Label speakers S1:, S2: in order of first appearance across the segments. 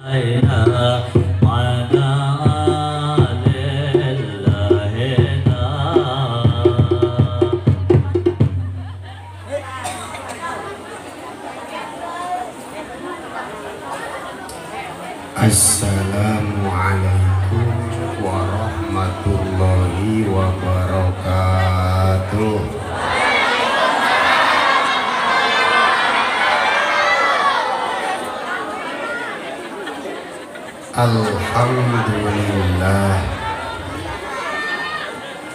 S1: Assalamualaikum warahmatullahi wabarakatuh. Alhamdulillah,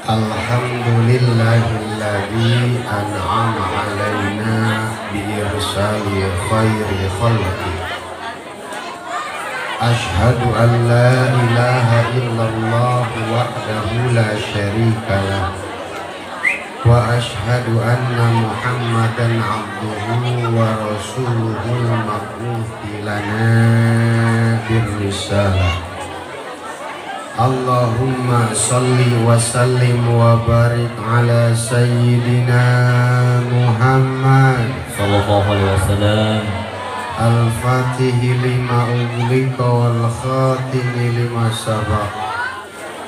S1: alhamdulillahilladzi an'ama alaina bi irsali khairi khalqi. Ashhadu an la ilaha illallah wahdahu la syarika lah wa ashhadu anna muhammadan abduhu wa rasuluhul mab'uthi lana birrisalah. Allahumma salli wa sallim wa barik ala sayyidina Muhammad
S2: sallallahu alaihi wasallam.
S1: Al-Fatihi lima ughliqa wal khatimi lima sabaq,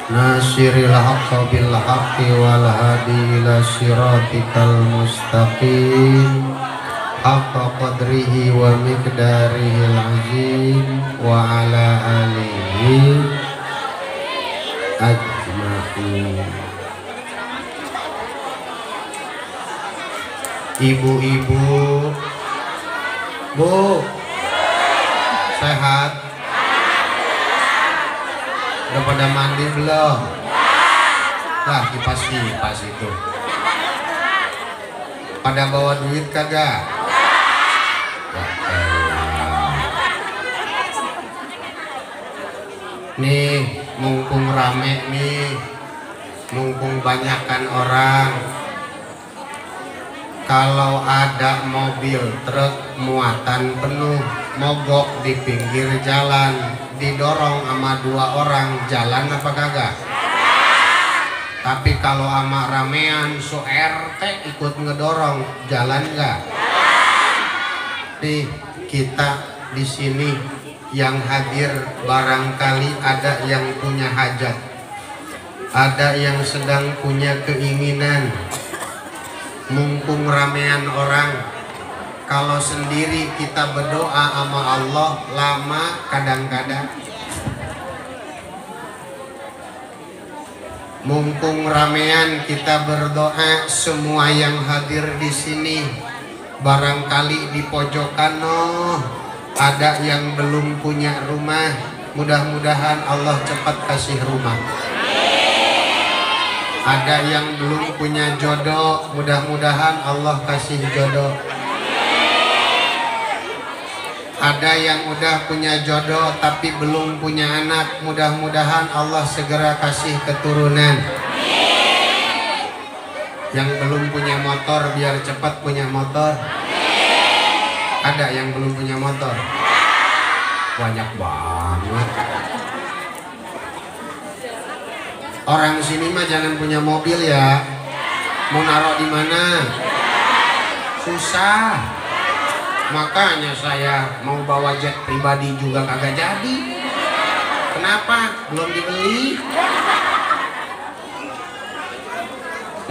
S1: nasiril haqqa bil haqqi wal hadi ila siratikal mustaqim, haqqa qadrihi wa miqdarihil azim wa ala alihi ajma'in. Ibu-ibu, Bu, sehat? Udah pada mandi belum? Lah, kipas itu. Pada bawa duit kagak? Nih, mumpung rame nih, mumpung banyakan orang. Kalau ada mobil truk muatan penuh mogok di pinggir jalan, didorong sama 2 orang, jalan apa kagak? Tapi kalau sama ramean so RT ikut ngedorong, jalan nggak? Nih kita di sini yang hadir barangkali ada yang punya hajat, ada yang sedang punya keinginan. Mumpung ramean orang, kalau sendiri kita berdoa sama Allah lama kadang-kadang. Mumpung ramean kita berdoa, semua yang hadir di sini barangkali di pojokan ada yang belum punya rumah, mudah-mudahan Allah cepat kasih rumah. Ada yang belum punya jodoh, mudah-mudahan Allah kasih jodoh. Ada yang udah punya jodoh tapi belum punya anak, mudah-mudahan Allah segera kasih keturunan. Yang belum punya motor biar cepat punya motor. Ada yang belum punya motor? Banyak banget. Orang sini mah jangan punya mobil ya. Mau naruh di mana? Susah. Makanya saya mau bawa jet pribadi juga kagak jadi. Kenapa? Belum dibeli.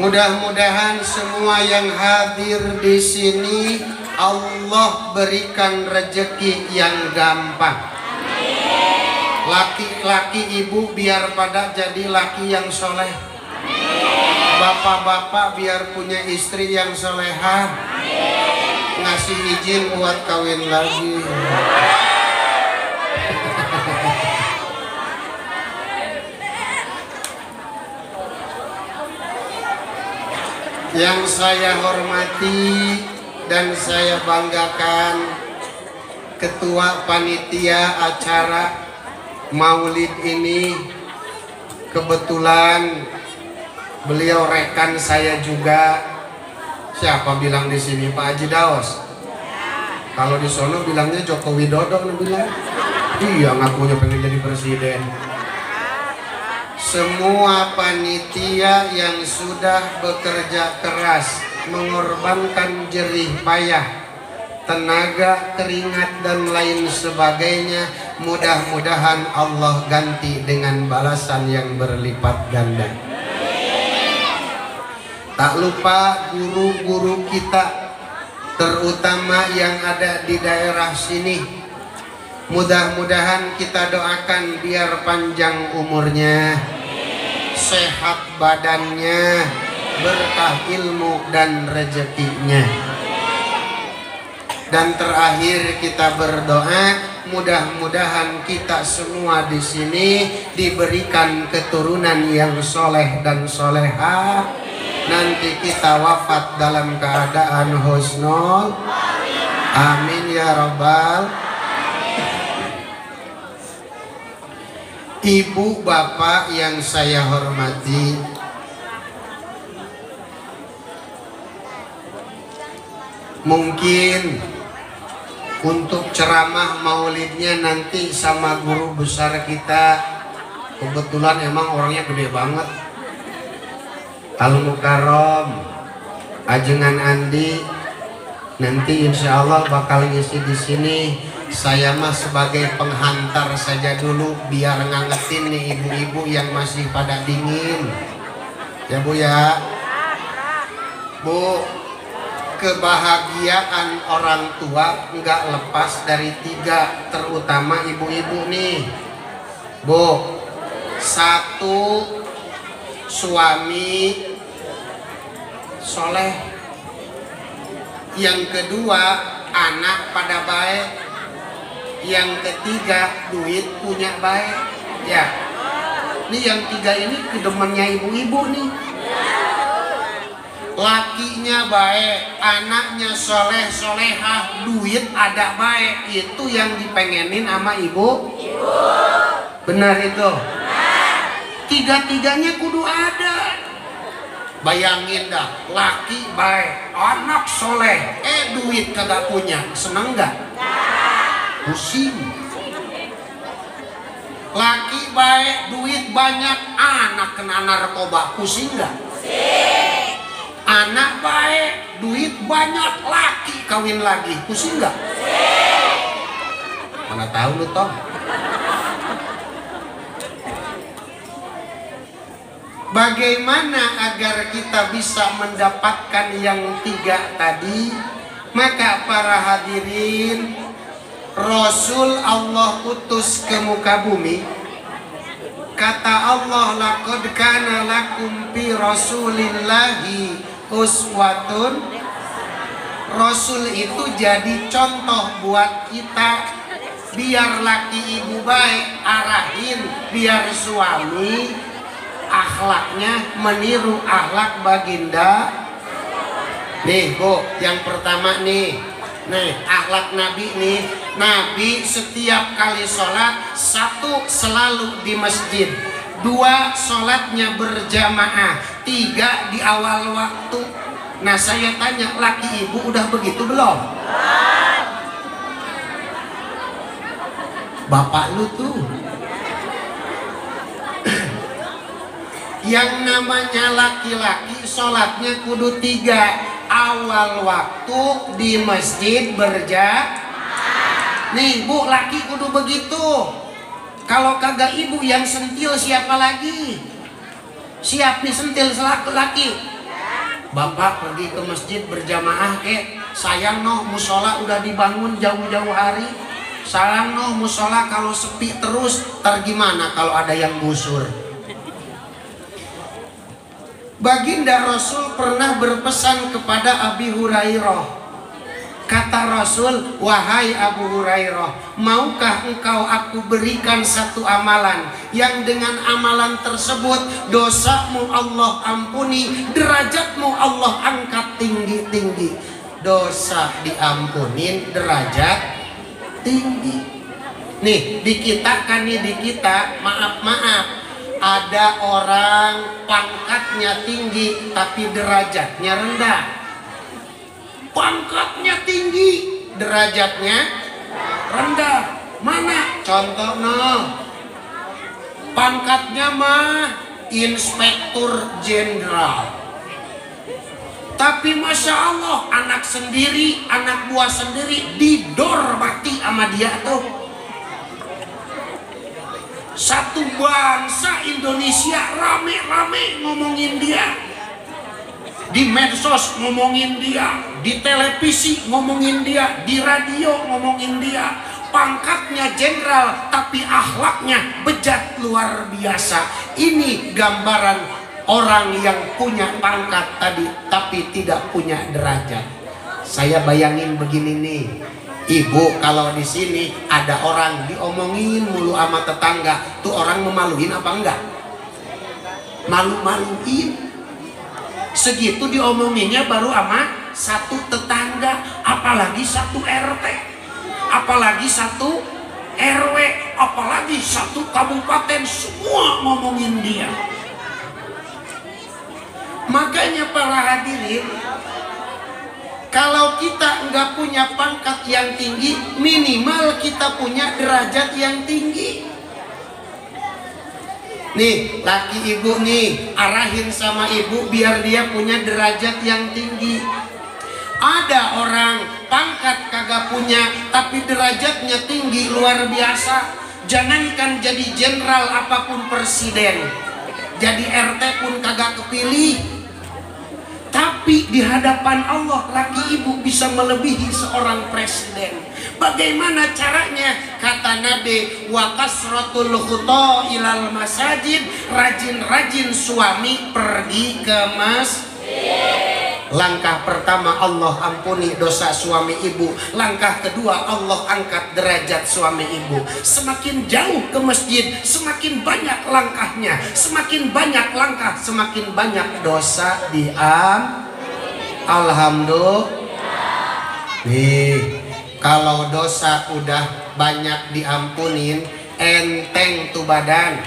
S1: Mudah-mudahan semua yang hadir di sini Allah berikan rezeki yang gampang. Laki-laki ibu biar pada jadi laki yang soleh. Bapak-bapak biar punya istri yang solehah. Ngasih izin buat kawin lagi. Yang saya hormati dan saya banggakan, Ketua Panitia acara Maulid ini, kebetulan beliau rekan saya juga. Siapa bilang di sini? Pak Haji Daos. Kalau di sono bilangnya Joko Widodo bilang. Iya, ngakunya pengen jadi presiden. Semua panitia yang sudah bekerja keras, mengorbankan jerih payah, tenaga, keringat dan lain sebagainya mudah-mudahan Allah ganti dengan balasan yang berlipat ganda. Tak lupa guru-guru kita, terutama yang ada di daerah sini, mudah-mudahan kita doakan biar panjang umurnya, sehat badannya, berkah ilmu dan rezekinya. Dan terakhir kita berdoa, mudah-mudahan kita semua di sini diberikan keturunan yang soleh dan soleha. Nanti kita wafat dalam keadaan husnul. Amin ya rabbal. Ibu bapak yang saya hormati, mungkin untuk ceramah maulidnya nanti sama guru besar kita, kebetulan emang orangnya gede banget, Al-Mukarram Ajengan Andi, nanti insya Allah bakal ngisi di sini. Saya mah sebagai penghantar saja dulu biar ngangetin nih ibu-ibu yang masih pada dingin. Ya Bu ya. Bu, kebahagiaan orang tua nggak lepas dari 3, terutama ibu-ibu nih. Bu, 1, suami soleh. Yang kedua, anak pada baik. Yang ketiga, duit punya baik. Ya, ini yang 3 ini kedemennya ibu-ibu nih. Lakinya baik, anaknya soleh solehah, duit ada baik, itu yang dipengenin sama ibu. Benar itu. 3-tiganya kudu ada. Bayangin dah, laki baik, anak soleh, duit kagak punya, seneng nggak? Pusing. Laki baik, duit banyak, anak kena narkoba, pusing nggak? Anak baik, duit banyak, laki kawin lagi, pusing nggak? Mana tahu lu Tom. Bagaimana agar kita bisa mendapatkan yang 3 tadi? Maka para hadirin, Rasul Allah utus ke muka bumi. Kata Allah, laqad kana lakum fi rasulillahi uswatun. Rasul itu jadi contoh buat kita. Biar laki ibu baik, arahin. Biar suami akhlaknya meniru akhlak baginda. Nih Bu, yang pertama nih, akhlak Nabi nih. Nabi setiap kali sholat, 1 selalu di masjid, 2 sholatnya berjamaah, 3 di awal waktu. Nah saya tanya, laki ibu udah begitu belum? Bapak lu tuh. Yang namanya laki-laki sholatnya kudu 3, awal waktu di masjid berjamaah. Nih Bu, laki kudu begitu. Kalau kagak ibu yang sentil, siapa lagi? Siap nih sentil laki. Bapak pergi ke masjid berjamaah sayang noh musola udah dibangun jauh-jauh hari. Sayang noh musola kalau sepi terus, gimana kalau ada yang gusur? Baginda Rasul pernah berpesan kepada Abi Hurairah. Kata Rasul, wahai Abu Hurairah, maukah engkau aku berikan 1 amalan yang dengan amalan tersebut dosamu Allah ampuni, derajatmu Allah angkat tinggi-tinggi. Dosa diampunin, derajat tinggi. Nih di kita kan nih, di kita maaf ada orang pangkatnya tinggi tapi derajatnya rendah. Pangkatnya tinggi, derajatnya rendah. Mana contohnya? Pangkatnya mah inspektur jenderal, tapi masya Allah anak sendiri, anak buah sendiri didormati sama dia tuh. Satu bangsa Indonesia rame-rame ngomongin dia. Di medsos ngomongin dia, di televisi ngomongin dia, di radio ngomongin dia. Pangkatnya jenderal tapi akhlaknya bejat luar biasa. Ini gambaran orang yang punya pangkat tadi tapi tidak punya derajat. Saya bayangin begini nih, ibu kalau di sini ada orang diomongin mulu sama tetangga, tuh orang memaluin apa enggak? Malu-maluin. Segitu diomonginnya baru sama satu tetangga, apalagi satu RT, apalagi satu RW, apalagi satu kabupaten, semua ngomongin dia. Makanya para hadirin, kalau kita nggak punya pangkat yang tinggi, minimal kita punya derajat yang tinggi. Nih, laki ibu nih, arahin sama ibu biar dia punya derajat yang tinggi. Ada orang pangkat kagak punya, tapi derajatnya tinggi luar biasa. Jangankan jadi jenderal apapun presiden, jadi RT pun kagak kepilih. Tapi di hadapan Allah laki ibu bisa melebihi seorang presiden. Bagaimana caranya? Kata Nabi, wa kasratul khuta ilal masajid, rajin-rajin suami pergi ke masjid. Langkah pertama Allah ampuni dosa suami ibu. Langkah kedua Allah angkat derajat suami ibu. Semakin jauh ke masjid, semakin banyak langkahnya. Semakin banyak langkah, semakin banyak dosa Alhamdulillah. Nih, kalau dosa udah banyak diampunin, enteng tuh badan,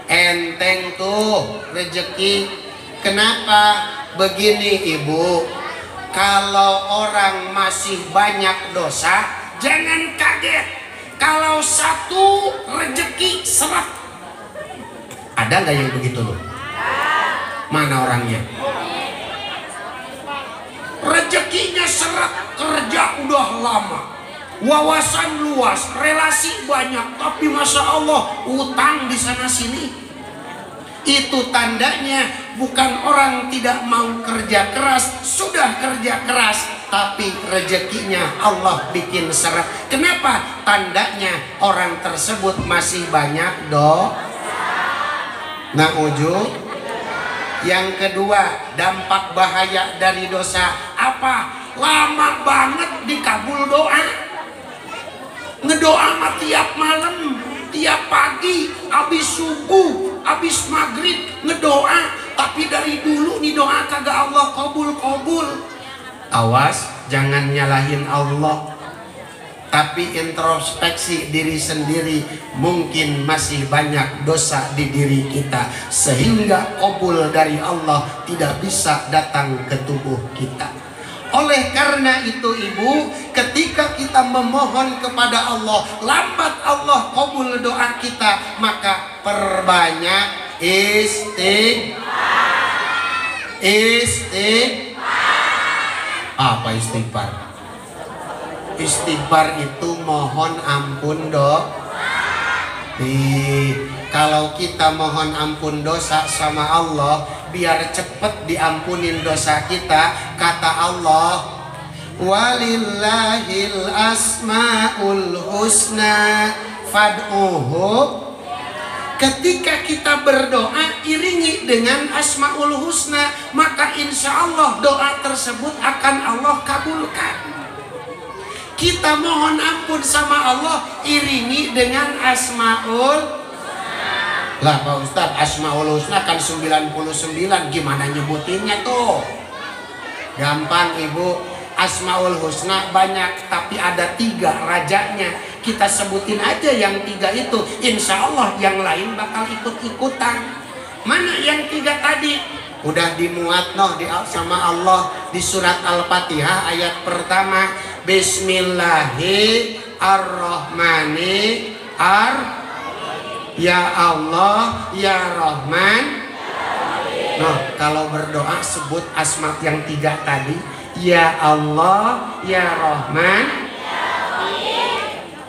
S1: enteng tuh rezeki. Kenapa? Begini ibu, kalau orang masih banyak dosa, jangan kaget kalau satu rezeki seret. Ada nggak yang begitu loh? Mana orangnya? Rezekinya seret, kerja udah lama, wawasan luas, relasi banyak, tapi masya Allah utang di sana sini. Itu tandanya bukan orang tidak mau kerja keras, sudah kerja keras tapi rezekinya Allah bikin seret. Kenapa? Tandanya orang tersebut masih banyak dosa. Nah ujung. Yang kedua, dampak bahaya dari dosa apa? Lama banget dikabul doa. Ngedoa mah tiap malam, tiap pagi, habis subuh, habis maghrib ngedoa, tapi dari dulu nih doa kagak Allah kabul. Awas, jangan nyalahin Allah, tapi introspeksi diri sendiri. Mungkin masih banyak dosa di diri kita sehingga kabul dari Allah tidak bisa datang ke tubuh kita. Oleh karena itu ibu, ketika kita memohon kepada Allah, lambat Allah kabul doa kita, maka perbanyak istighfar. Apa istighfar? Istighfar itu mohon ampun kalau kita mohon ampun dosa sama Allah, biar cepet diampunin dosa kita, kata Allah, walillahil asmaul husna fad'uhu. Ketika kita berdoa iringi dengan asmaul husna, maka insya Allah doa tersebut akan Allah kabulkan. Kita mohon ampun sama Allah iringi dengan asmaul. Lah Pak Ustadz, asmaul husna kan 99, gimana nyebutinnya tuh? Gampang ibu, asmaul husna banyak tapi ada 3 rajanya. Kita sebutin aja yang 3 itu, insya Allah yang lain bakal ikut-ikutan. Mana yang 3 tadi? Udah dimuat sama Allah di surat Al-Fatihah ayat pertama, Bismillahirrahmanirrahim. Ya Allah, Ya Rahman. Nah, kalau berdoa sebut asma yang 3 tadi, Ya Allah, Ya Rahman.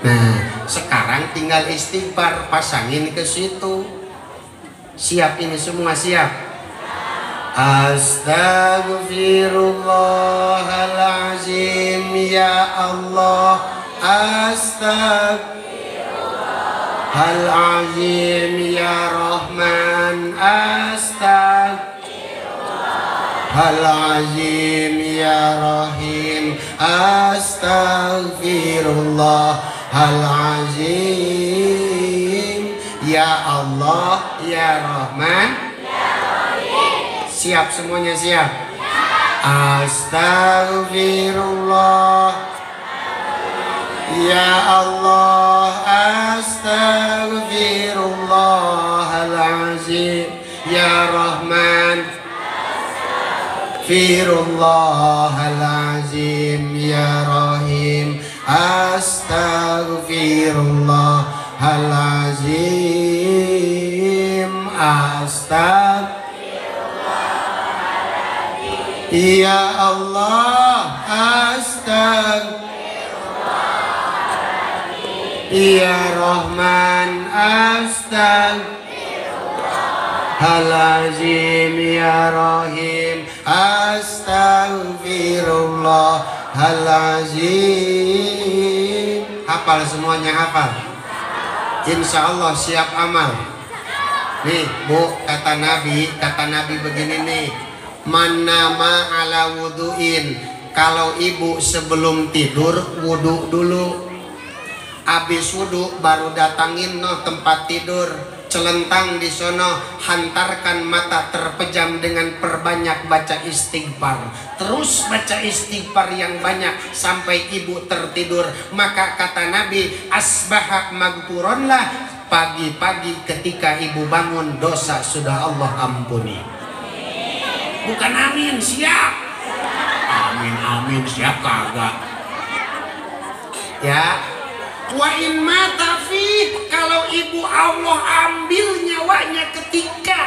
S1: Nah, Sekarang tinggal istighfar, pasangin ke situ. Siap ini semua, siap? Astaghfirullahalazim ya Allah, astaghfirullahalazim ya Rahman, astaghfirullahalazim ya Rahim, astaghfirullahalazim ya Allah ya Rahman. Siap semuanya, siap? Astaghfirullah ya Allah, astaghfirullahalazim ya Rahman, astaghfirullahalazim ya Rahim, astaghfirullahalazim, ya Allah, astaghfirullahalazim ya Rahman, astaghfirullahalazim ya Rahim, astaghfirullahalazim. Hafal semuanya, hafal. Insya Allah siap amal. Nih Bu, kata Nabi begini nih, man nama ala wuduin, kalau ibu sebelum tidur wudu dulu, habis wudu baru datangin no tempat tidur, celentang di sono, hantarkan mata terpejam dengan perbanyak baca istighfar, terus baca istighfar yang banyak sampai ibu tertidur. Maka kata Nabi, asbaha magfuronlah, pagi-pagi ketika ibu bangun dosa sudah Allah ampuni. Bukan amin, siap. Amin siap kagak. Ya. Wa in mata fi, kalau ibu Allah ambil nyawanya ketika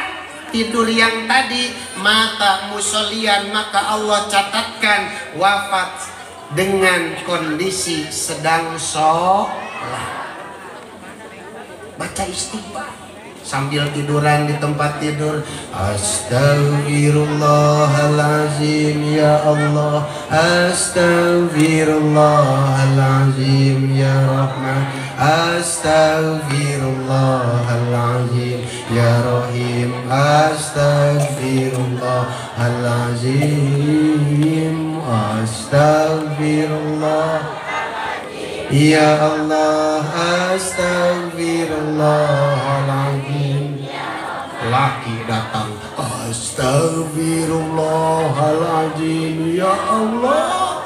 S1: tidur yang tadi, mata musollian, maka Allah catatkan wafat dengan kondisi sedang sholat. Baca istighfar sambil tiduran di tempat tidur. Astaghfirullahalazim ya Allah, astaghfirullahalazim ya Rahman, astaghfirullahalazim ya Rahim, astaghfirullahalazim, astaghfirullah ya Allah, astaghfirullahaladzim. Laki datang, astaghfirullahaladzim ya Allah.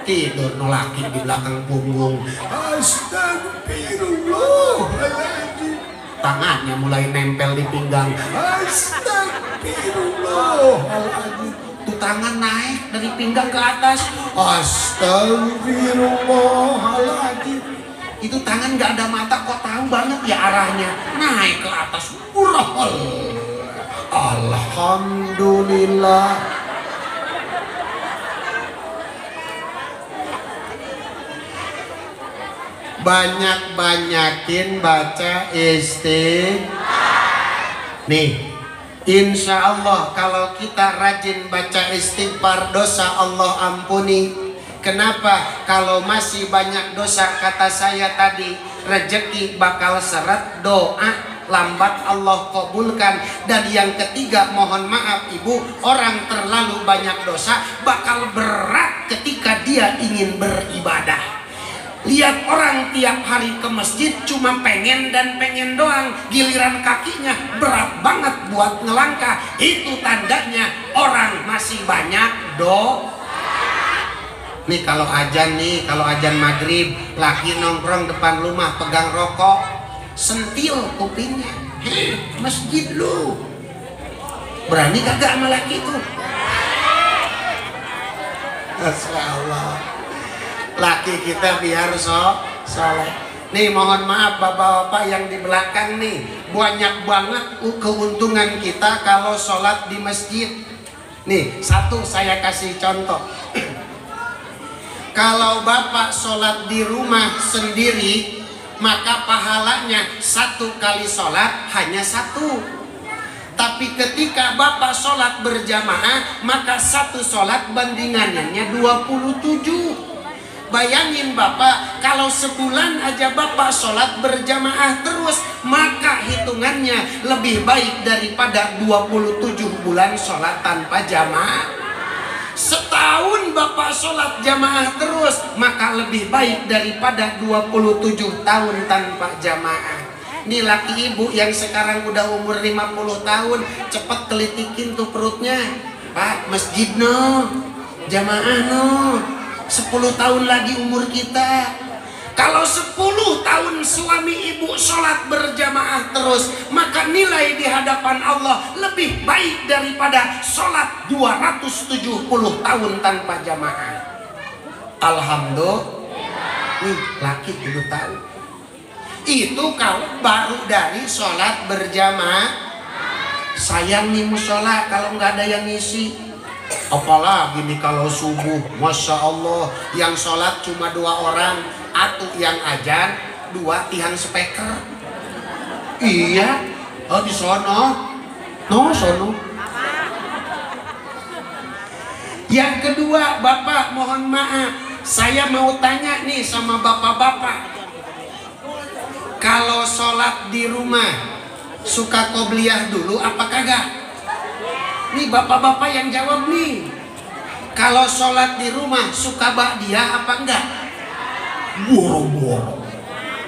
S1: Tidur no laki di belakang punggung, astaghfirullahaladzim. Tangannya mulai nempel di pinggang, astaghfirullahaladzim. Tuh tangan naik dari pinggang ke atas, astagfirullahaladzim. Itu tangan gak ada mata kok tahu banget ya arahnya, naik ke atas. Alhamdulillah. Banyak-banyakin baca istighfar. Nih, insya Allah kalau kita rajin baca istighfar, dosa Allah ampuni. Kenapa? Kalau masih banyak dosa, kata saya tadi, rezeki bakal seret, doa lambat Allah kabulkan. Dan yang ketiga, mohon maaf ibu, orang terlalu banyak dosa bakal berat ketika dia ingin beribadah. Lihat orang tiap hari ke masjid cuma pengen dan pengen doang, giliran kakinya berat banget buat ngelangkah. Itu tandanya orang masih banyak dosa. Nih kalau ajan maghrib, laki nongkrong depan rumah pegang rokok, sentil kupingnya. Masjid lu, berani kagak sama laki itu? Masya Allah. Laki kita biar soleh. Nih mohon maaf bapak-bapak yang di belakang nih, banyak banget keuntungan kita kalau sholat di masjid. Nih satu saya kasih contoh. Kalau bapak sholat di rumah sendiri, maka pahalanya 1 kali sholat hanya 1. Tapi ketika Bapak sholat berjamaah, maka 1 sholat bandingannya 27. Bayangin Bapak, kalau sebulan aja Bapak sholat berjamaah terus, maka hitungannya lebih baik daripada 27 bulan sholat tanpa jamaah. Setahun Bapak sholat jamaah terus, maka lebih baik daripada 27 tahun tanpa jamaah. Nih laki ibu yang sekarang udah umur 50 tahun, cepet kelitikin tuh perutnya. Pak, masjid no, jamaah no. 10 tahun lagi umur kita. Kalau 10 tahun suami ibu sholat berjamaah terus, maka nilai di hadapan Allah lebih baik daripada sholat 270 tahun tanpa jamaah. Alhamdulillah. Nih laki ibu tahu. Itu kalau baru dari sholat berjamaah. Sayang nih musola kalau nggak ada yang ngisi. Apalagi nih kalau subuh, Masya Allah, yang sholat cuma 2 orang, atu yang ajan, 2 tiang speaker. Iya, oh di sono, no sono. Yang kedua, Bapak mohon maaf, saya mau tanya nih sama bapak-bapak, kalau sholat di rumah suka qobliyah dulu apa kagak? Nih bapak-bapak yang jawab nih. Kalau sholat di rumah suka ba'diyah apa enggak? Boro-boro.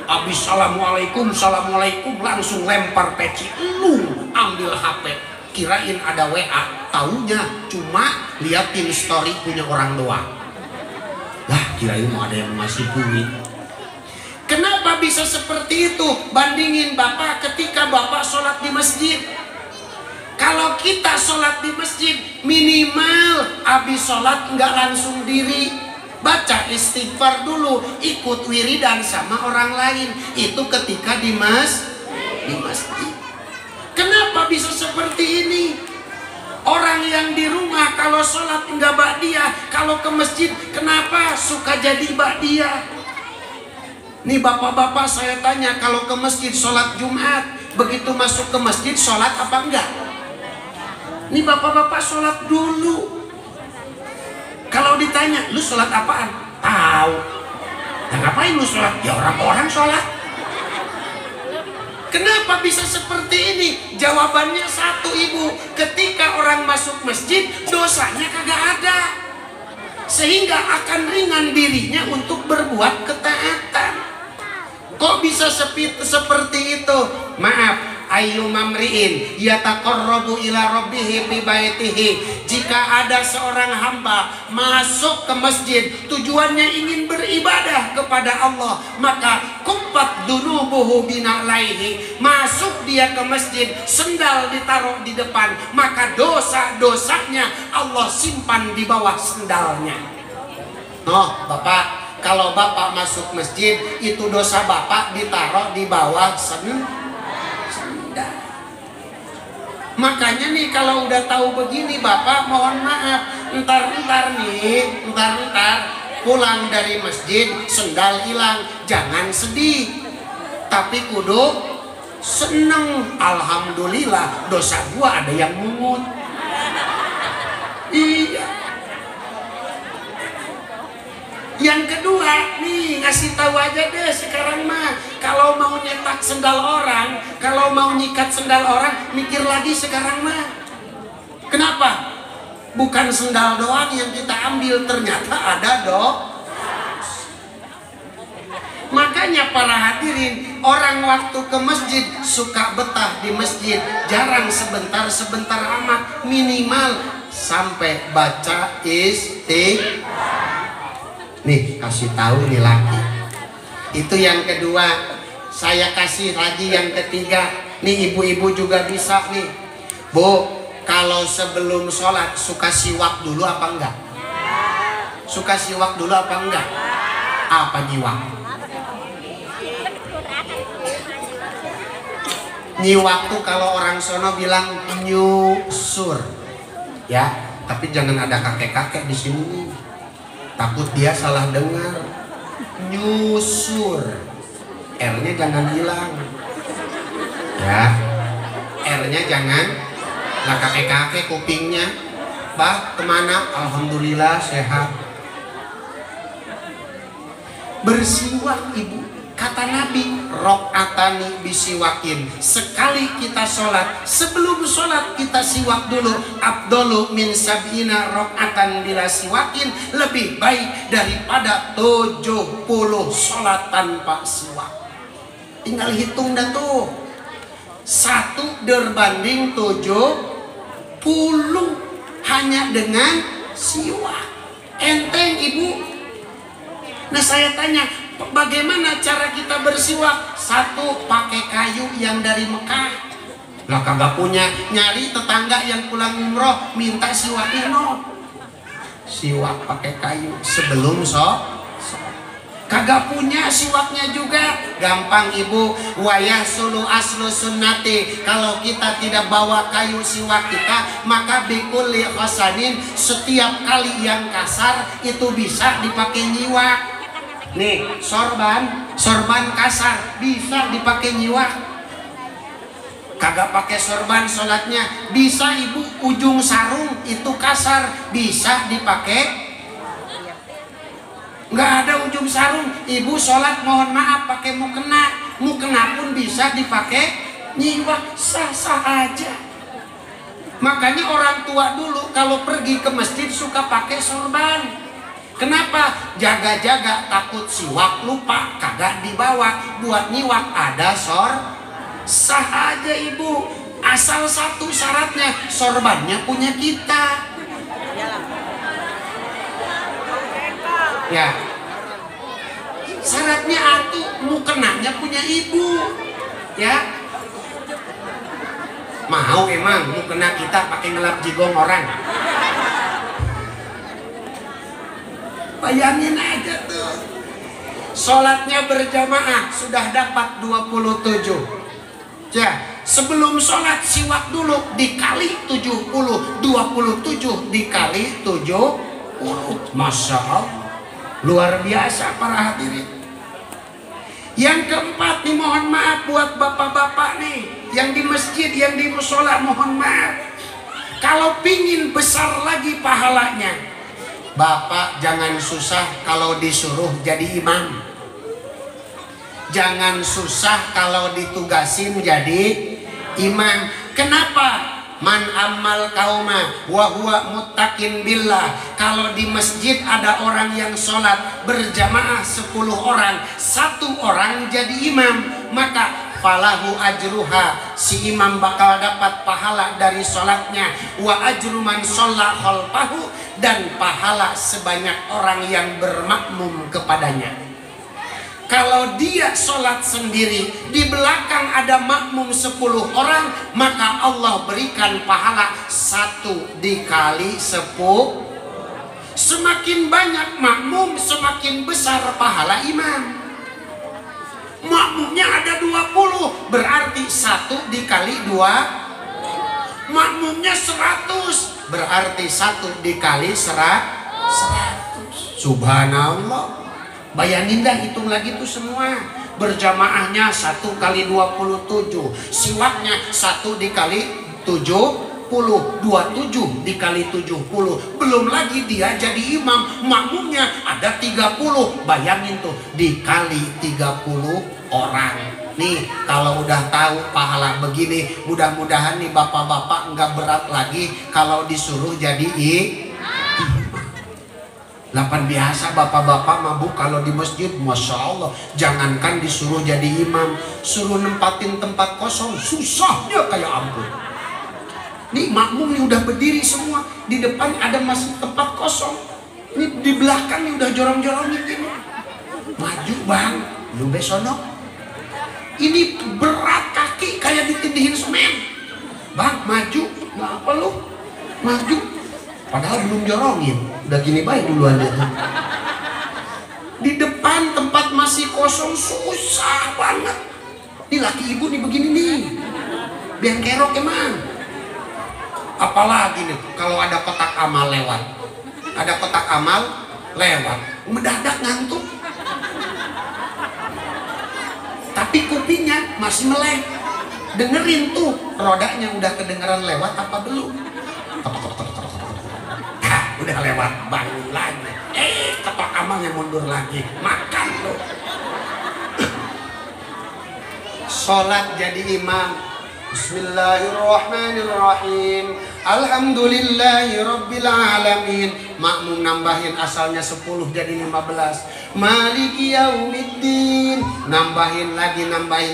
S1: Abis assalamualaikum, assalamualaikum langsung lempar peci, lu ambil HP, kirain ada WA, taunya cuma liatin story punya orang doang. Lah kirain mau ada yang masih duit. Kenapa bisa seperti itu? Bandingin Bapak ketika Bapak sholat di masjid. Kalau kita sholat di masjid, minimal habis sholat nggak langsung diri, baca istighfar dulu, ikut wiridan sama orang lain. Itu ketika di masjid. Kenapa bisa seperti ini? Orang yang di rumah kalau sholat nggak ba'diyah, kalau ke masjid kenapa suka jadi ba'diyah? Nih bapak-bapak saya tanya, kalau ke masjid sholat Jumat, begitu masuk ke masjid sholat apa enggak? Nih bapak-bapak sholat dulu. Kalau ditanya, lu sholat apaan? Tahu. Nah, ngapain lu sholat? Ya orang-orang sholat. Kenapa bisa seperti ini? Jawabannya satu ibu, ketika orang masuk masjid dosanya kagak ada, sehingga akan ringan dirinya untuk berbuat ketaatan. Kok bisa seperti itu? Maaf, ayu mamriin yataqarrabu ila rabbihi bi baitihi. Jika ada seorang hamba masuk ke masjid tujuannya ingin beribadah kepada Allah, maka kuffat dunubuhu bina'laihi. Masuk dia ke masjid, sendal ditaruh di depan, maka dosa-dosanya Allah simpan di bawah sendalnya. Oh, Bapak, kalau Bapak masuk masjid, itu dosa Bapak ditaruh di bawah sendal. Makanya nih kalau udah tahu begini Bapak, mohon maaf, entar pulang dari masjid sendal hilang, jangan sedih, tapi kudu seneng. Alhamdulillah dosa gua ada yang mungut. Iya. Yang kedua nih, ngasih tahu aja deh sekarang mah, kalau mau nyetak sendal orang, kalau mau nyikat sendal orang, mikir lagi sekarang mah. Kenapa? Bukan sendal doang yang kita ambil, ternyata ada Makanya para hadirin, orang waktu ke masjid suka betah di masjid, jarang sebentar amat, minimal sampai baca istighfar. Nih kasih tahu nih laki. Itu yang kedua. Saya kasih lagi yang ketiga. Nih ibu-ibu juga bisa nih. Bu, kalau sebelum sholat suka siwak dulu apa enggak? Suka siwak dulu apa enggak? Apa nyiwak? Nyiwak tuh kalau orang sono bilang nyusur. Ya, tapi jangan ada kakek-kakek di sini. Takut dia salah dengar. Nyusur. R-nya jangan hilang ya, R-nya jangan lah kakek-kakek kupingnya. Bah kemana? Alhamdulillah sehat. Bersiwak ibu, kata Nabi, rokatani bisiwakin. Sekali kita sholat, sebelum sholat kita siwak dulu. Abdolu min sab'ina rokatan bila siwakin, lebih baik daripada 70 sholat tanpa siwak. Tinggal hitung dah tuh, 1 berbanding 70 hanya dengan siwak. Enteng ibu. Nah saya tanya, bagaimana cara kita bersiwak? 1, pakai kayu yang dari Mekah. Lah kagak punya, nyari tetangga yang pulang umroh minta siwaknya no. Siwak pakai kayu sebelum kagak punya siwaknya juga, gampang ibu. Wayah sulu aslu sunnati, kalau kita tidak bawa kayu siwak kita, maka bikulli khosanin, setiap kali yang kasar itu bisa dipakai nyiwak. Nih sorban kasar bisa dipakai nyiwak. Kagak pakai sorban sholatnya bisa ibu. Ujung sarung itu kasar bisa dipakai. Nggak ada ujung sarung, ibu sholat mohon maaf pakai mukena pun bisa dipakai nyiwak, sah-sah aja. Makanya orang tua dulu kalau pergi ke masjid suka pakai sorban. Kenapa? Jaga-jaga takut siwak lupa, kagak dibawa. Buat nyiwak ada sah aja ibu, asal satu syaratnya, sorbannya punya kita. Ya, syaratnya atuh mukenanya punya ibu, ya. Mau emang mukena kita pakai ngelap jigong orang? Bayangin aja tuh, sholatnya berjamaah sudah dapat 27. Ya, sebelum sholat siwak dulu dikali 70, 27 dikali 70, masya Allah. Luar biasa para hadirin. Yang keempat nih, mohon maaf buat bapak-bapak nih yang di masjid, yang di musola, mohon maaf. Kalau pingin besar lagi pahalanya, bapak jangan susah kalau disuruh jadi imam. Jangan susah kalau ditugasin jadi imam. Kenapa? Man amal kauma wa huwa muttaqin billah. Kalau di masjid ada orang yang sholat berjamaah 10 orang, 1 orang jadi imam, maka falahu ajruha, si imam bakal dapat pahala dari sholatnya, wa ajru man sholla khalfahu, dan pahala sebanyak orang yang bermakmum kepadanya. Kalau dia sholat sendiri, di belakang ada makmum 10 orang, maka Allah berikan pahala 1 dikali 10. Semakin banyak makmum, semakin besar pahala imam. Makmumnya ada 20, berarti 1 dikali 2. Makmumnya 100, berarti 1 dikali 100. Subhanallah. Bayangin dah, hitung lagi tuh semua. Berjamaahnya 1 kali 27, siwaknya 1 dikali 70, 27 dikali 70. Belum lagi dia jadi imam, makmumnya ada 30. Bayangin tuh, dikali 30 orang. Nih kalau udah tahu pahala begini, mudah-mudahan nih bapak-bapak nggak berat lagi kalau disuruh jadi Lapan biasa bapak-bapak mabuk kalau di masjid, masya Allah. Jangankan disuruh jadi imam, suruh nempatin tempat kosong susahnya kayak ampun. Nih makmum nih udah berdiri semua, di depan ada masih tempat kosong. Ini di belakang nih udah jorong-jorongin gini. Maju bang, lu besok. Ini berat kaki kayak ditindihin semen. Bang maju, nggak apa lu? Maju. Padahal belum jorongin, udah gini baik duluan dia. Di depan tempat masih kosong susah banget. Ini laki ibu nih begini nih, biang kerok emang. Apalagi nih kalau ada kotak amal lewat, ada kotak amal lewat, mendadak ngantuk. Tapi kupingnya masih melek. Dengerin tuh, rodanya udah kedengeran lewat apa belum? Udah lewat, bangun lagi. Ketok amalnya mundur lagi. Makan tuh. Sholat jadi imam. Bismillahirrahmanirrahim. Alhamdulillahi rabbil alamin. Makmum nambahin, asalnya 10 jadi 15. Maliki yaumiddin. Nambahin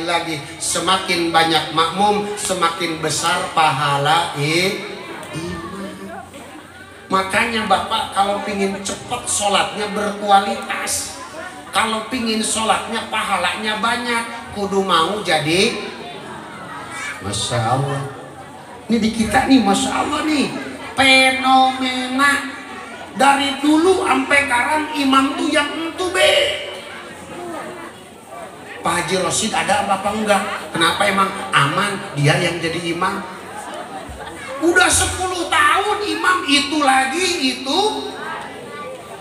S1: lagi. Semakin banyak makmum, semakin besar pahala imam. Makanya Bapak kalau pingin cepat sholatnya berkualitas, kalau pingin sholatnya pahalanya banyak, kudu mau jadi. Masya Allah. Ini di kita nih, Masya Allah nih, fenomena dari dulu sampai sekarang imam tuh yang entu be. Pak Haji Rosid ada apa enggak? Kenapa emang aman dia yang jadi imam? Udah 10 tahun imam itu lagi itu,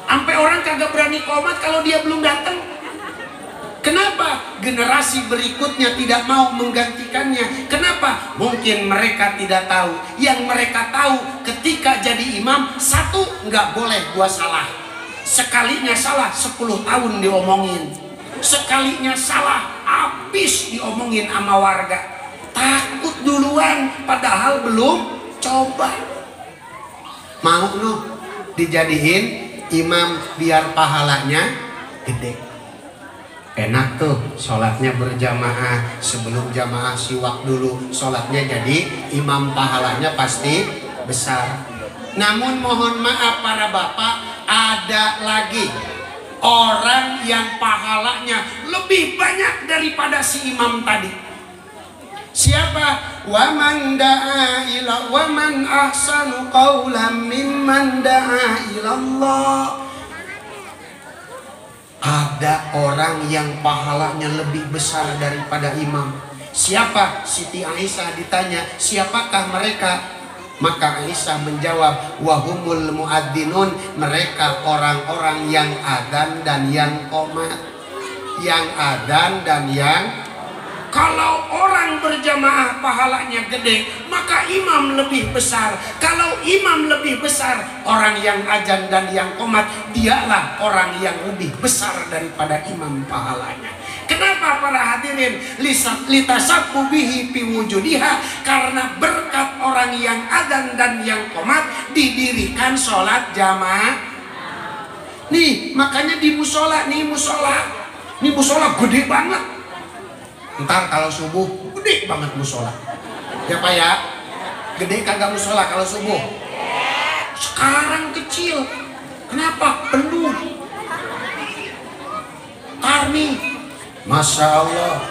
S1: sampai orang kagak berani qomat kalau dia belum datang. Kenapa? Generasi berikutnya tidak mau menggantikannya. Kenapa? Mungkin mereka tidak tahu. Yang mereka tahu ketika jadi imam, satu, nggak boleh gua salah. Sekalinya salah 10 tahun diomongin. Sekalinya salah habis diomongin sama warga. Takut duluan padahal belum coba. Mau lu dijadiin imam biar pahalanya gede. Enak tuh sholatnya berjamaah, sebelum jamaah siwak dulu, sholatnya jadi imam, pahalanya pasti besar. Namun mohon maaf para bapak, ada lagi orang yang pahalanya lebih banyak daripada si imam tadi. Siapa? Wa man da'a ila wa man ahsanu qawlan mimman da'a ila Allah. Ada orang yang pahalanya lebih besar daripada imam. Siapa? Siti Aisyah ditanya, siapakah mereka? Maka Aisyah menjawab, wahumul muadzzinun, mereka orang-orang yang adzan dan yang qomat. Yang adzan dan yang. Kalau orang berjamaah pahalanya gede, maka imam lebih besar. Kalau imam lebih besar, orang yang adzan dan yang qomat, dialah orang yang lebih besar daripada imam pahalanya. Kenapa para hadirin? Litasabbu bihi fi wujudiha, karena berkat orang yang adzan dan yang qomat didirikan sholat jamaah. Nih, makanya di musola, nih musola gede banget. Ntar kalau subuh gede banget musola. Ya Pak ya? Gede kagak musola kalau subuh? Sekarang kecil. Kenapa? Penuh. Karni. Masya Allah.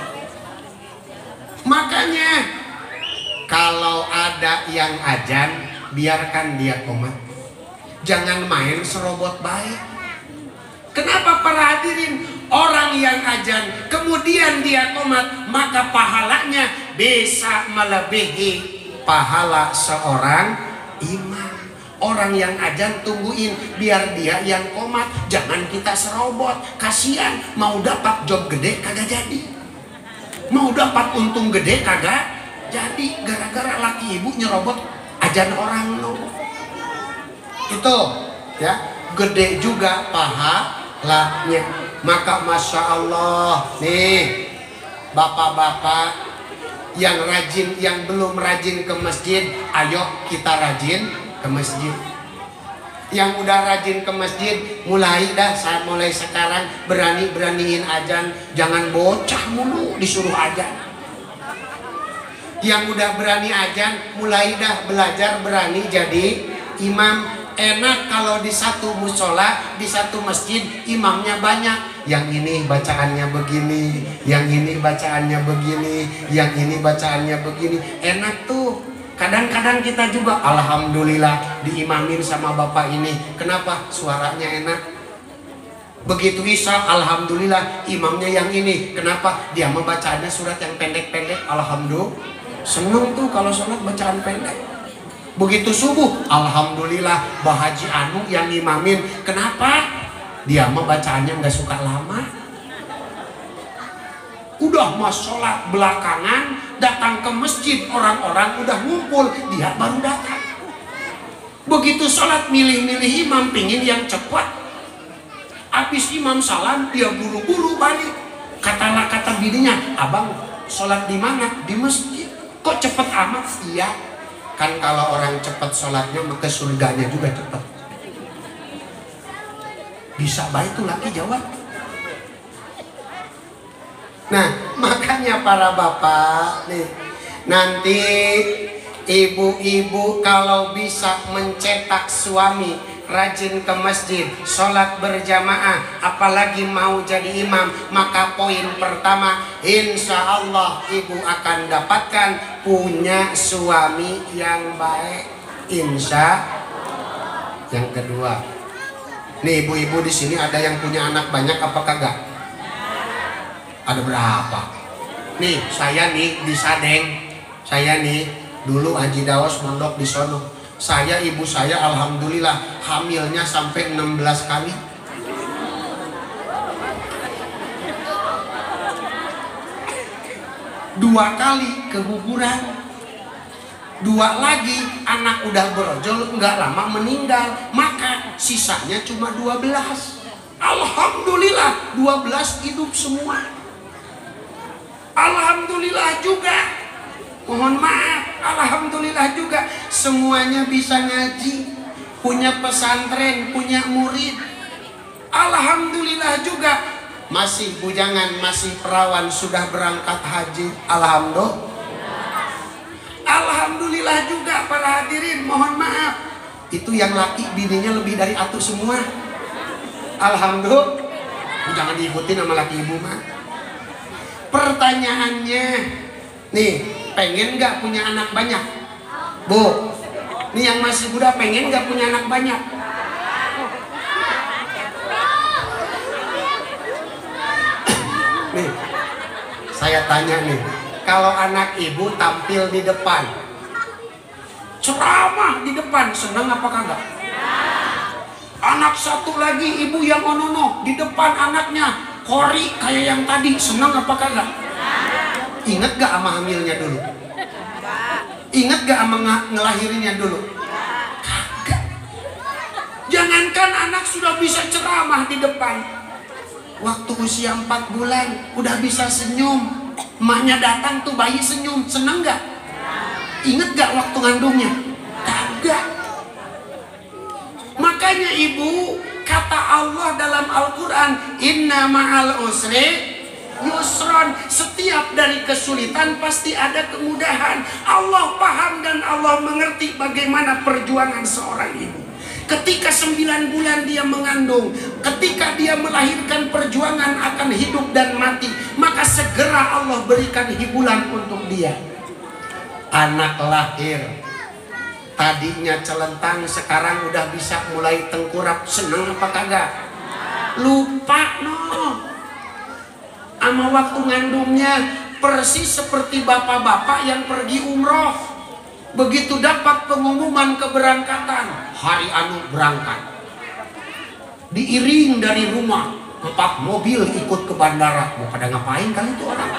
S1: Makanya kalau ada yang ajan, biarkan dia qomat. Jangan main serobot baik. Kenapa para hadirin? Orang yang ajan kemudian dia qomat, maka pahalanya bisa melebihi pahala seorang imam. Orang yang ajan tungguin biar dia yang qomat, jangan kita serobot. Kasihan, mau dapat job gede kagak jadi, mau dapat untung gede kagak jadi, gara-gara laki ibu nyerobot ajan orang lo. Itu ya, gede juga pahalanya. Maka Masya Allah nih bapak-bapak yang rajin, yang belum rajin ke masjid, ayo kita rajin ke masjid. Yang udah rajin ke masjid, mulai sekarang beraniin ajan. Jangan bocah mulu disuruh ajan. Yang udah berani ajan, mulai belajar berani jadi imam. Enak kalau di satu musola, di satu masjid imamnya banyak. Yang ini bacaannya begini, yang ini bacaannya begini, yang ini bacaannya begini. Enak tuh. Kadang-kadang kita juga alhamdulillah diimamin sama bapak ini. Kenapa? Suaranya enak. Begitu isya, alhamdulillah imamnya yang ini. Kenapa? Dia membacaannya surat yang pendek-pendek. Alhamdulillah. Seneng tuh kalau sholat bacaan pendek. Begitu subuh, alhamdulillah Bah Haji Anu yang imamin. Kenapa? Dia membacaannya nggak suka lama. Udah mas sholat belakangan, datang ke masjid, orang-orang udah ngumpul, dia baru datang. Begitu sholat milih-milih imam, pingin yang cepat. Habis imam salam, dia buru-buru balik. Kata bininya, abang sholat di mana? Di masjid. Kok cepet amat? Iya, kan kalau orang cepat sholatnya maka surganya juga cepat. Bisa baik tuh laki jawab. Nah, makanya para bapak nih, nanti ibu-ibu kalau bisa mencetak suami rajin ke masjid, sholat berjamaah, apalagi mau jadi imam, maka poin pertama, insya Allah ibu akan dapatkan punya suami yang baik. Insya. Yang kedua, nih ibu-ibu di sini ada yang punya anak banyak apa kagak? Ada berapa? Nih saya nih di Sadeng, saya nih dulu Haji Dawas mondok di sono. Saya ibu saya alhamdulillah hamilnya sampai 16 kali. Dua kali keguguran. Dua lagi anak udah berojol nggak lama meninggal, maka sisanya cuma 12. Alhamdulillah 12 hidup semua. Alhamdulillah juga, mohon maaf, alhamdulillah juga semuanya bisa ngaji, punya pesantren, punya murid. Alhamdulillah juga masih bujangan, masih perawan, sudah berangkat haji. Alhamdulillah juga para hadirin, mohon maaf, itu yang laki bininya lebih dari atu semua. Alhamdulillah, jangan diikutin sama laki ibu mah. Pertanyaannya, nih, pengen nggak punya anak banyak? Bu, nih yang masih muda pengen nggak punya anak banyak? Nih, saya tanya nih, kalau anak ibu tampil di depan, ceramah di depan, seneng apa kagak? Anak satu lagi ibu yang onono di depan anaknya kori kayak yang tadi, senang apa kagak? Ingat gak sama hamilnya dulu? Ingat gak sama ngelahirinnya dulu? Kagak. Jangankan anak sudah bisa ceramah di depan, waktu usia 4 bulan udah bisa senyum. Emaknya datang tuh bayi senyum, seneng gak? Ingat gak waktu ngandungnya? Kagak. Makanya ibu, kata Allah dalam Al-Quran, inna ma'al usri yusron. Setiap dari kesulitan pasti ada kemudahan. Allah paham dan Allah mengerti bagaimana perjuangan seorang ibu. Ketika 9 bulan dia mengandung, ketika dia melahirkan, perjuangan akan hidup dan mati, maka segera Allah berikan hiburan untuk dia. Anak lahir, tadinya celentang, sekarang udah bisa mulai tengkurap, seneng apa kagak? Lupa sama waktu ngandungnya. Persis seperti bapak-bapak yang pergi umroh, begitu dapat pengumuman keberangkatan, hari anu berangkat, diiring dari rumah 4 mobil ikut ke bandara. Mau pada ngapain kali itu orang?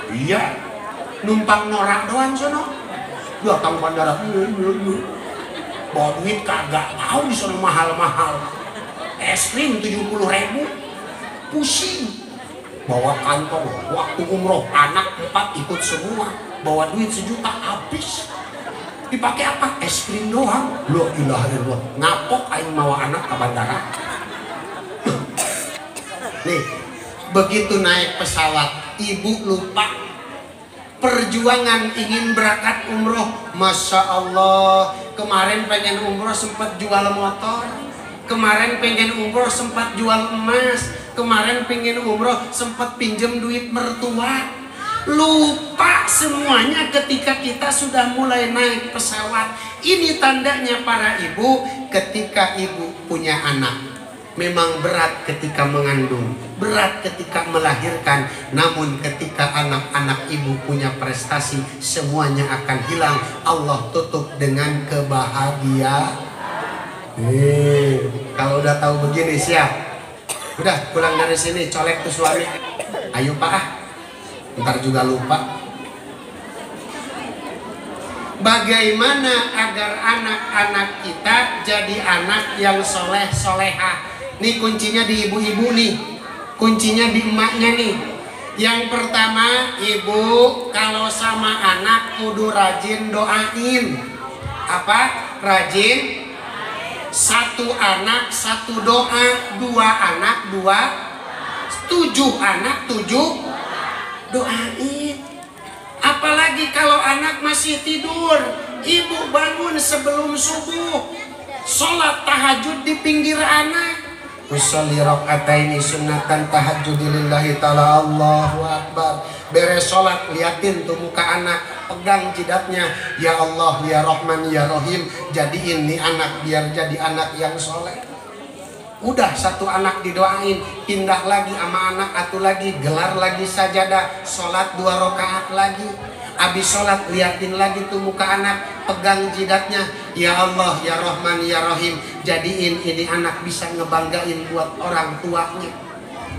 S1: Iya, numpang norak doang sono. Datang bandara, bawa duit kagak, tahu di sana mahal-mahal. Es krim 70.000, pusing. Bawa kantong, waktu umroh anak 4 ikut semua, bawa duit 1 juta habis. Dipakai apa? Es krim doang. La ilaha illallah, ngapok aing mawa anak ke bandara. Nih, begitu naik pesawat, ibu lupa perjuangan ingin berangkat umroh. Masya Allah, kemarin pengen umroh sempat jual motor, kemarin pengen umroh sempat jual emas, kemarin pengen umroh sempat pinjem duit mertua. Lupa semuanya ketika kita sudah mulai naik pesawat. Ini tandanya para ibu, ketika ibu punya anak, memang berat ketika mengandung, berat ketika melahirkan. Namun ketika anak-anak ibu punya prestasi, semuanya akan hilang. Allah tutup dengan kebahagiaan. Kalau udah tahu begini siap, udah pulang dari sini colek tuh suami. Ayo pak, ntar juga lupa. Bagaimana agar anak-anak kita jadi anak yang soleh solehah? Nih kuncinya di ibu-ibu nih, kuncinya di emaknya nih. Yang pertama, ibu kalau sama anak kudu rajin doain. Apa? Rajin. Satu anak satu doa, dua anak dua, 7 anak 7 doain. Apalagi kalau anak masih tidur, ibu bangun sebelum subuh, sholat tahajud di pinggir anak. Usolli rakaataini sunnatan tahajjudi lillahi ta'ala, Allahu akbar. Beres sholat, liatin tuh muka anak, pegang jidatnya, ya Allah ya Rahman ya Rahim, jadiin nih anak biar jadi anak yang soleh. Udah satu anak didoain, pindah lagi sama anak atu lagi, gelar lagi sajadah, sholat 2 rakaat lagi. Abis sholat liatin lagi tuh muka anak, pegang jidatnya, ya Allah ya Rahman ya Rahim, jadiin ini anak bisa ngebanggain buat orang tuanya.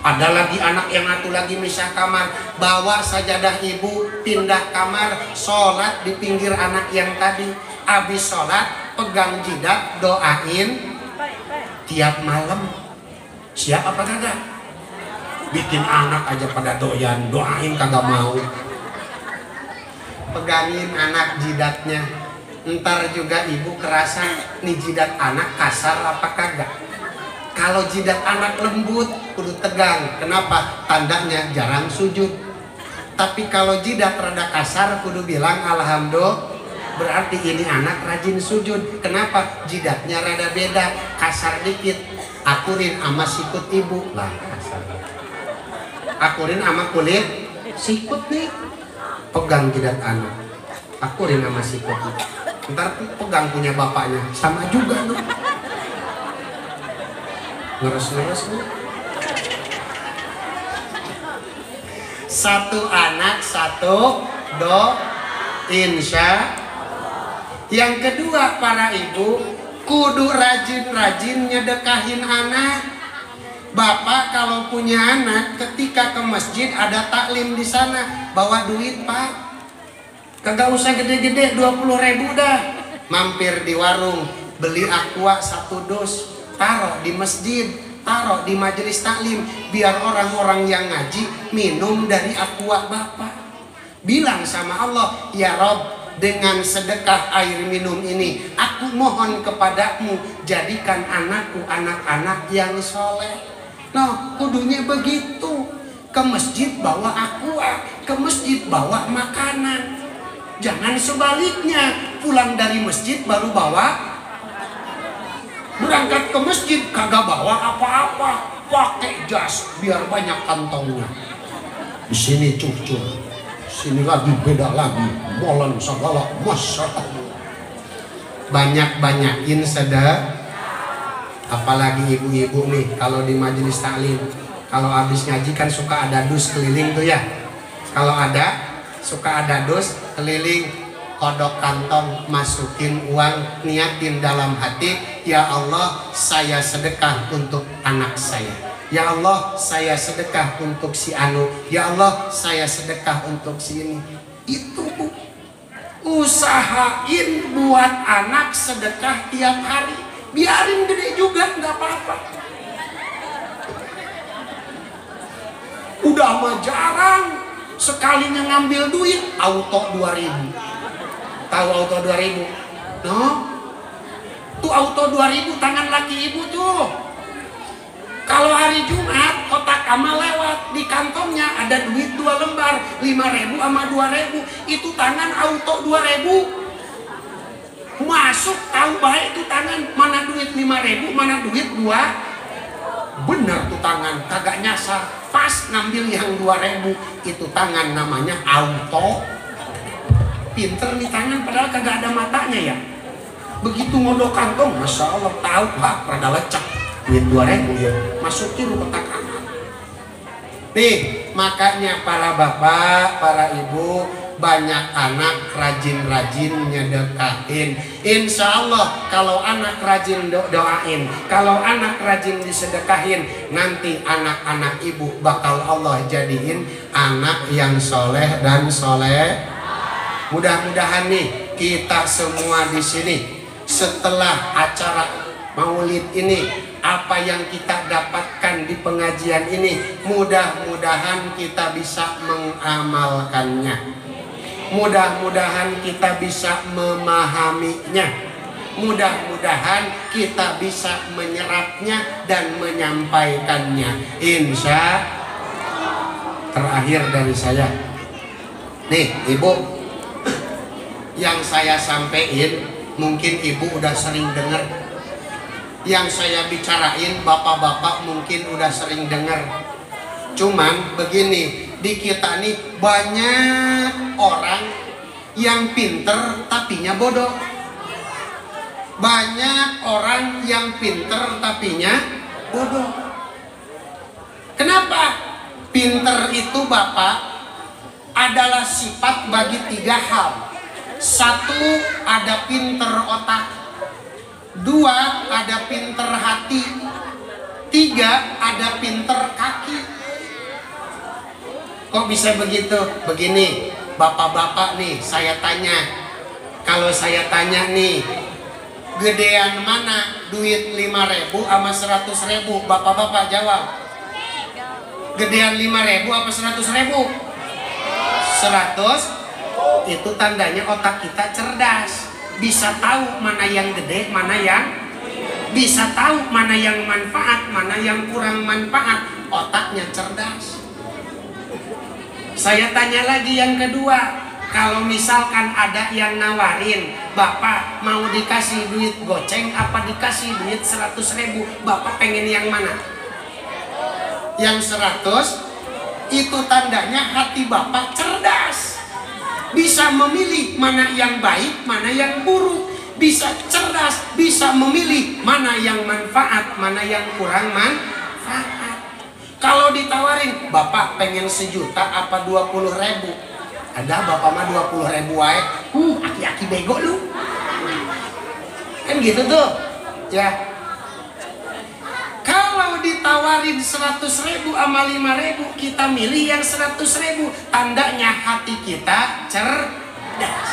S1: Ada lagi anak yang atu lagi misah kamar, bawa sajadah ibu, pindah kamar, sholat di pinggir anak yang tadi. Abis sholat pegang jidat, doain tiap malam. Siap apa kagak? Bikin anak aja pada doyan, doain kagak mau. Pegangin anak jidatnya, ntar juga ibu kerasa nih jidat anak kasar apa kagak. Kalau jidat anak lembut kudu tegang, kenapa? Tandanya jarang sujud. Tapi kalau jidat rada kasar kudu bilang alhamdulillah, berarti ini anak rajin sujud. Kenapa? Jidatnya rada beda, kasar dikit. Akurin sama sikut ibu lah kasar. Akurin sama kulit sikut nih. Pegang jidat anak, akurin sama sikut. Ntar pegang punya bapaknya, sama juga tuh. Ngeres-ngeres nih. Satu anak satu do, insya. Yang kedua, para ibu kudu rajin-rajin nyedekahin anak. Bapak kalau punya anak, ketika ke masjid ada taklim di sana, bawa duit pak. Kagak usah gede-gede, 20.000 dah. Mampir di warung, beli aqua 1 dos, taruh di masjid, taruh di majelis taklim, biar orang-orang yang ngaji minum dari aqua bapak. Bilang sama Allah, ya Rob, dengan sedekah air minum ini, aku mohon kepadamu, jadikan anakku anak-anak yang soleh. Nah, kudunya begitu. Ke masjid bawa aqua, ke masjid bawa makanan. Jangan sebaliknya, pulang dari masjid baru bawa. Berangkat ke masjid kagak bawa apa-apa, pakai jas biar banyak kantongnya. Di sini cucur, sini lagi beda lagi, molen segala, masya Allah. Banyak-banyakin sedekah. Apalagi ibu-ibu nih, kalau di majelis taklim, kalau habis ngaji kan suka ada dus keliling tuh ya. Kalau ada, suka ada dus keliling, kodok kantong, masukin uang, niatin dalam hati, ya Allah saya sedekah untuk anak saya. Ya Allah saya sedekah untuk si Anu. Ya Allah saya sedekah untuk si ini. Itu bu, usahain buat anak sedekah tiap hari. Biarin gede juga nggak apa-apa. Udah mah jarang, sekalinya ngambil duit auto 2.000. Tahu auto 2.000? No? Tuh auto 2.000 tangan laki ibu tuh. Kalau hari Jumat kotak amal lewat, di kantongnya ada duit 2 lembar, 5.000 sama 2.000. Itu tangan auto 2.000. Masuk tahu baik itu tangan, mana duit 5.000, mana duit 2. Bener tuh tangan, kagak nyasar. Pas ngambil yang 2.000, itu tangan namanya auto. Pinter nih tangan, padahal kagak ada matanya ya. Begitu ngodok kantong, masya Allah, tahu pak, rada lecek. Duit 2.000 ya, masukin lu kotak amal. Nih, makanya para bapak, para ibu, banyak anak rajin-rajin nyedekahin. Insya Allah kalau anak rajin doain, kalau anak rajin disedekahin, nanti anak-anak ibu bakal Allah jadiin anak yang soleh dan soleh. Mudah-mudahan nih kita semua di sini setelah acara Maulid ini, apa yang kita dapatkan di pengajian ini, mudah-mudahan kita bisa mengamalkannya. Mudah-mudahan kita bisa memahaminya. Mudah-mudahan kita bisa menyerapnya dan menyampaikannya. Insya terakhir dari saya. Nih, Ibu, yang saya sampaikan mungkin Ibu udah sering dengar. Yang saya bicarain bapak-bapak mungkin udah sering dengar. Cuman begini, di kita nih banyak orang yang pinter tapinya bodoh. Banyak orang yang pinter tapinya bodoh. Kenapa? Pinter itu Bapak adalah sifat bagi 3 hal. 1, ada pinter otak. 2, ada pinter hati. 3, ada pinter kaki. Kok bisa begitu? Begini, bapak-bapak nih, saya tanya. Kalau saya tanya nih, gedean mana duit 5.000 sama 100.000? Bapak-bapak jawab. Gedean 5.000 apa 100.000? 100. Itu tandanya otak kita cerdas. Bisa tahu mana yang gede, mana yang bisa tahu mana yang manfaat, mana yang kurang manfaat. Otaknya cerdas. Saya tanya lagi yang kedua, kalau misalkan ada yang nawarin, Bapak mau dikasih duit goceng apa dikasih duit 100.000, Bapak pengen yang mana? Yang 100. Itu tandanya hati Bapak cerdas. Bisa memilih mana yang baik, mana yang buruk. Bisa cerdas, bisa memilih mana yang manfaat, mana yang kurang manfaat. Kalau ditawarin, Bapak pengen 1 juta apa 20.000? Ada Bapak mah 20.000 wae. Aki-aki bego lu. Kan gitu tuh. Ya. Kalau ditawarin 100.000 sama 5.000, kita milih yang 100.000. Tandanya hati kita cerdas.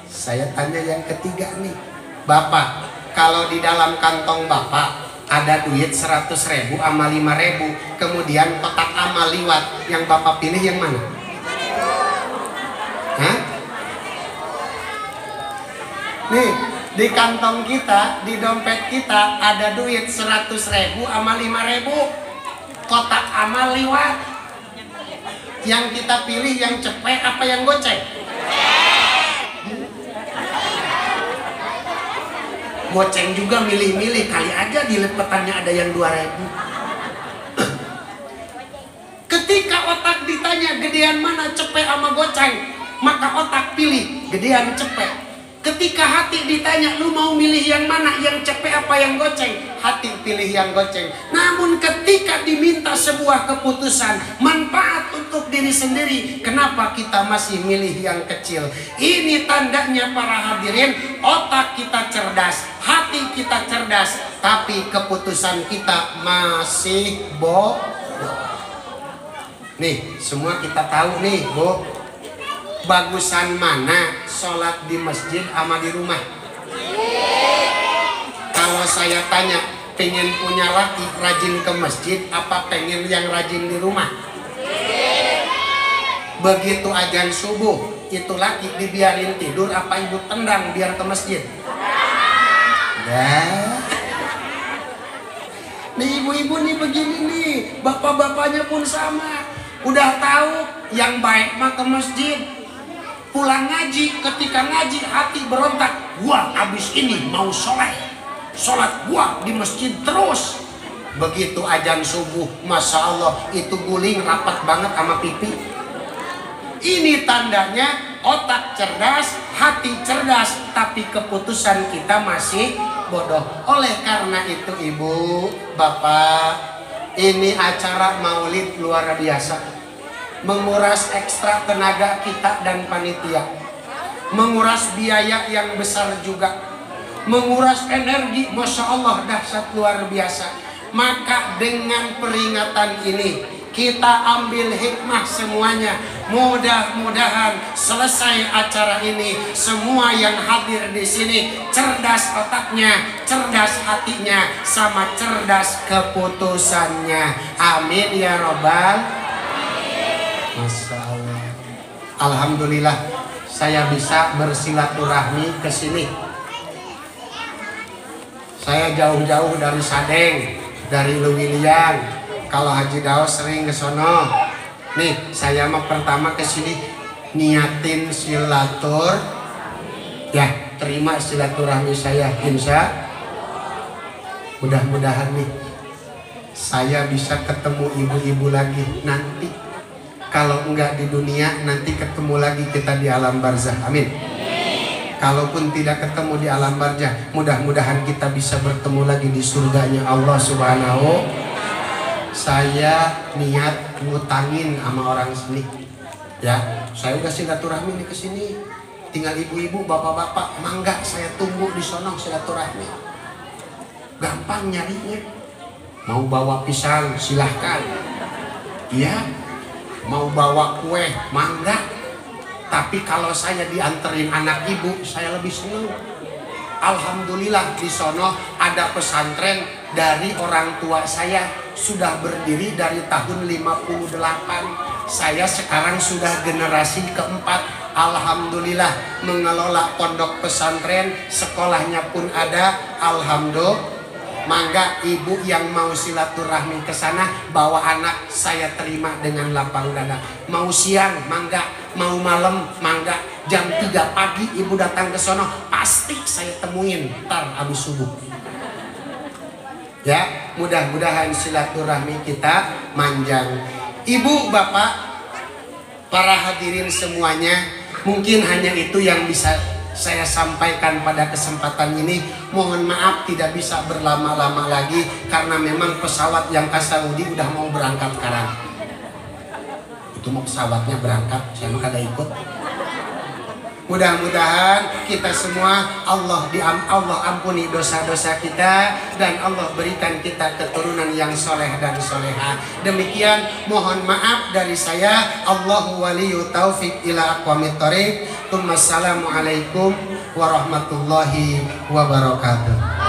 S1: Saya tanya yang ketiga nih, Bapak, kalau di dalam kantong Bapak ada duit 100.000 sama 5.000, kemudian kotak amal liwat, yang Bapak pilih yang mana? Hah? Nih, di kantong kita, di dompet kita ada duit 100.000 sama 5.000, kotak amal liwat. Yang kita pilih yang cepet apa yang goceng? Goceng juga milih-milih, kali aja di lepetannya ada yang 2.000. Ketika otak ditanya gedean mana cepet sama goceng, maka otak pilih gedean cepet. Ketika hati ditanya lu mau milih yang mana, yang cepet apa yang goceng, hati pilih yang goceng. Namun ketika diminta sebuah keputusan manfaat untuk diri sendiri, kenapa kita masih milih yang kecil? Ini tandanya para hadirin, otak kita cerdas, hati kita cerdas, tapi keputusan kita masih bodoh. Nih, semua kita tahu nih, Bu. Bagusan mana sholat di masjid sama di rumah? Kalau saya tanya, pengen punya laki rajin ke masjid apa pengen yang rajin di rumah? Begitu azan subuh, itu laki dibiarin tidur apa ibu tendang biar ke masjid? Dah. Nih ibu-ibu nih begini nih, bapak-bapaknya pun sama. Udah tahu yang baik mah ke masjid. Pulang ngaji, ketika ngaji hati berontak, gua abis ini mau sholat gua di masjid terus. Begitu azan subuh, Masya Allah, itu guling rapat banget sama pipi. Ini tandanya otak cerdas, hati cerdas, tapi keputusan kita masih bodoh. Oleh karena itu ibu, bapak, ini acara maulid luar biasa. menguras ekstra tenaga kita dan panitia, menguras biaya yang besar juga, menguras energi, Masya Allah dahsyat luar biasa. Maka dengan peringatan ini kita ambil hikmah semuanya. Mudah-mudahan selesai acara ini semua yang hadir di sini cerdas otaknya, cerdas hatinya, sama cerdas keputusannya. Amin ya robbal. Masya Allah. Alhamdulillah saya bisa bersilaturahmi ke sini. Saya jauh-jauh dari Sadeng, dari Lewiliang. Kalau Haji Daos sering ke sono. Nih, saya mah pertama ke sini niatin silatur. Ya, terima silaturahmi saya, insya. Mudah-mudahan nih saya bisa ketemu ibu-ibu lagi nanti. Kalau enggak di dunia, nanti ketemu lagi kita di alam barzah. Amin. Kalaupun tidak ketemu di alam barzah, mudah-mudahan kita bisa bertemu lagi di surganya Allah Subhanahu. Saya niat ngutangin sama orang sini. Ya, saya udah silaturahmi nih ke sini. Tinggal ibu-ibu, bapak-bapak, mangga saya tunggu di sono silaturahmi. Gampang nyarinya. Mau bawa pisang silahkan. Ya, mau bawa kue mangga. Tapi kalau saya dianterin anak ibu, saya lebih senang. Alhamdulillah di sono ada pesantren dari orang tua saya sudah berdiri dari tahun 58. Saya sekarang sudah generasi keempat. Alhamdulillah mengelola pondok pesantren, sekolahnya pun ada. Alhamdulillah. Mangga ibu yang mau silaturahmi ke sana bawa anak, saya terima dengan lapang dada. Mau siang mangga, mau malam mangga. Jam 3 pagi ibu datang ke sono, pasti saya temuin ntar habis subuh. Ya, mudah-mudahan silaturahmi kita manjang. Ibu, bapak, para hadirin semuanya, mungkin hanya itu yang bisa saya sampaikan pada kesempatan ini. Mohon maaf tidak bisa berlama-lama lagi karena memang pesawat yang ke Saudi udah mau berangkat sekarang. Itu mau pesawatnya berangkat, saya mah kada ikut. Mudah-mudahan kita semua Allah ampuni dosa-dosa kita dan Allah berikan kita keturunan yang soleh dan soleha. Demikian, mohon maaf dari saya. Allahu waliyu taufiq ila aqwamit thoriq. Assalamualaikum warahmatullahi wabarakatuh.